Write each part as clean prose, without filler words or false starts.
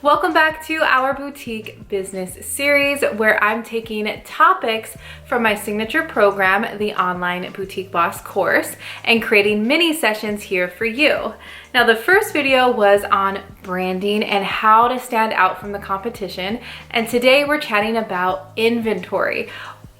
Welcome back to our boutique business series where I'm taking topics from my signature program, the Online Boutique Boss course, and creating mini sessions here for you. Now, the first video was on branding and how to stand out from the competition, and today we're chatting about inventory.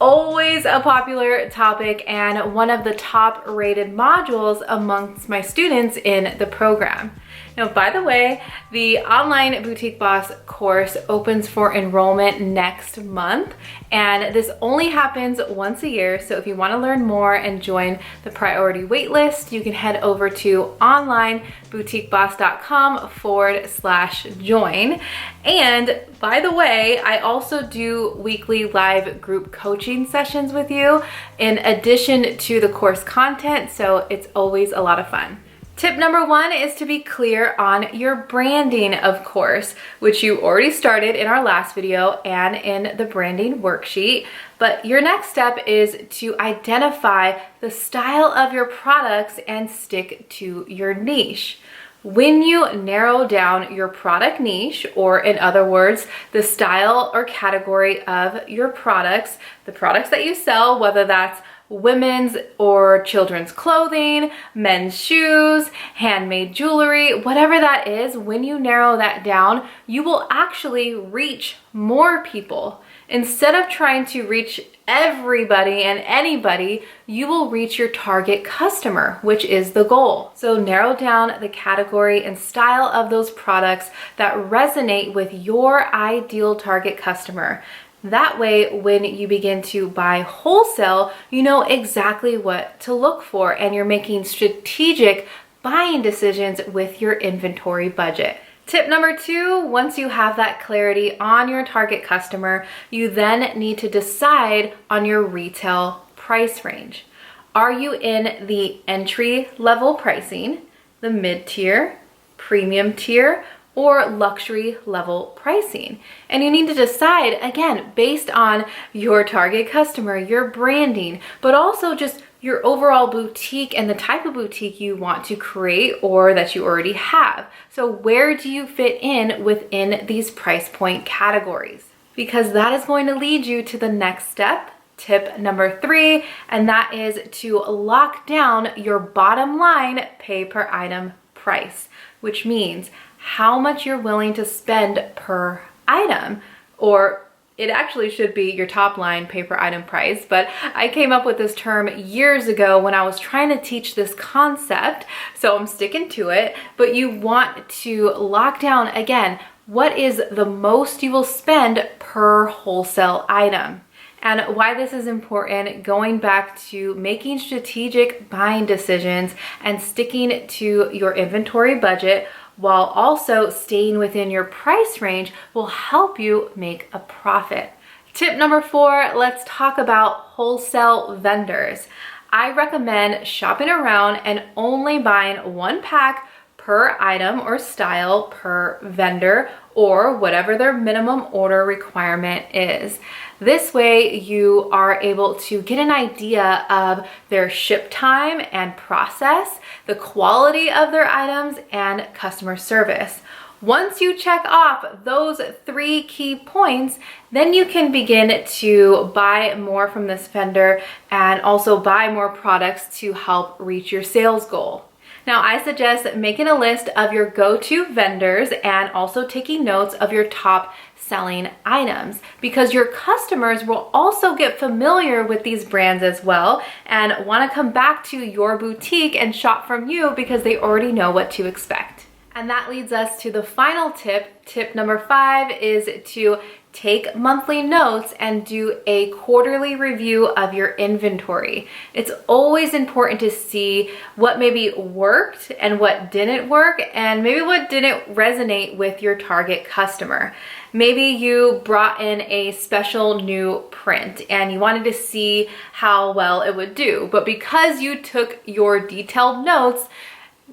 Always a popular topic and one of the top rated modules amongst my students in the program. Now, by the way, the Online Boutique Boss course opens for enrollment next month, and this only happens once a year. So if you want to learn more and join the priority waitlist, you can head over to onlineboutiqueboss.com/join. And by the way, I also do weekly live group coaching sessions with you in addition to the course content, so it's always a lot of fun. Tip number one is to be clear on your branding, of course, which you already started in our last video and in the branding worksheet. But your next step is to identify the style of your products and stick to your niche. When you narrow down your product niche, or in other words, the style or category of your products, the products that you sell, whether that's women's or children's clothing, men's shoes, handmade jewelry, whatever that is, when you narrow that down, you will actually reach more people. Instead of trying to reach everybody and anybody, you will reach your target customer, which is the goal. So narrow down the category and style of those products that resonate with your ideal target customer. That way, when you begin to buy wholesale, you know exactly what to look for and you're making strategic buying decisions with your inventory budget. Tip number two, once you have that clarity on your target customer, you then need to decide on your retail price range. Are you in the entry level pricing, the mid-tier, premium tier, or luxury level pricing? And you need to decide, again, based on your target customer, your branding, but also just your overall boutique and the type of boutique you want to create or that you already have. So where do you fit in within these price point categories? Because that is going to lead you to the next step, tip number three, and that is to lock down your bottom line pay per item price, which means how much you're willing to spend per item, or it actually should be your top line pay per item price. But I came up with this term years ago when I was trying to teach this concept, so I'm sticking to it. But you want to lock down, again, what is the most you will spend per wholesale item. And why this is important, going back to making strategic buying decisions and sticking to your inventory budget while also staying within your price range will help you make a profit. Tip number four, let's talk about wholesale vendors. I recommend shopping around and only buying one pack per item or style per vendor, or whatever their minimum order requirement is. This way you are able to get an idea of their ship time and process, the quality of their items, and customer service. Once you check off those three key points, then you can begin to buy more from this vendor and also buy more products to help reach your sales goal. Now, I suggest making a list of your go-to vendors and also taking notes of your top selling items, because your customers will also get familiar with these brands as well and want to come back to your boutique and shop from you because they already know what to expect. And that leads us to the final tip. Tip number five is to take monthly notes and do a quarterly review of your inventory. It's always important to see what maybe worked and what didn't work, and maybe what didn't resonate with your target customer. Maybe you brought in a special new print and you wanted to see how well it would do, but because you took your detailed notes,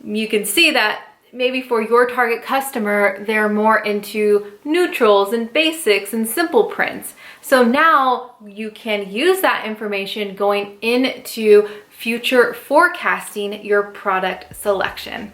you can see that maybe for your target customer, they're more into neutrals and basics and simple prints. So now you can use that information going into future forecasting your product selection.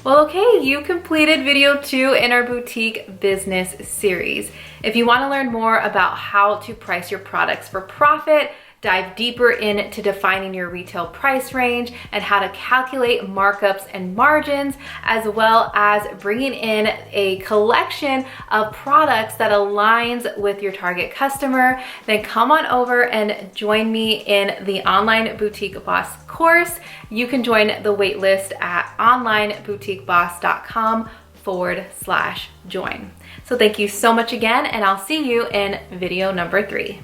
Well, okay, you completed video 2 in our boutique business series. If you want to learn more about how to price your products for profit, dive deeper into defining your retail price range and how to calculate markups and margins, as well as bringing in a collection of products that aligns with your target customer, then come on over and join me in the Online Boutique Boss course. You can join the waitlist at onlineboutiqueboss.com/join. So thank you so much again, and I'll see you in video number 3.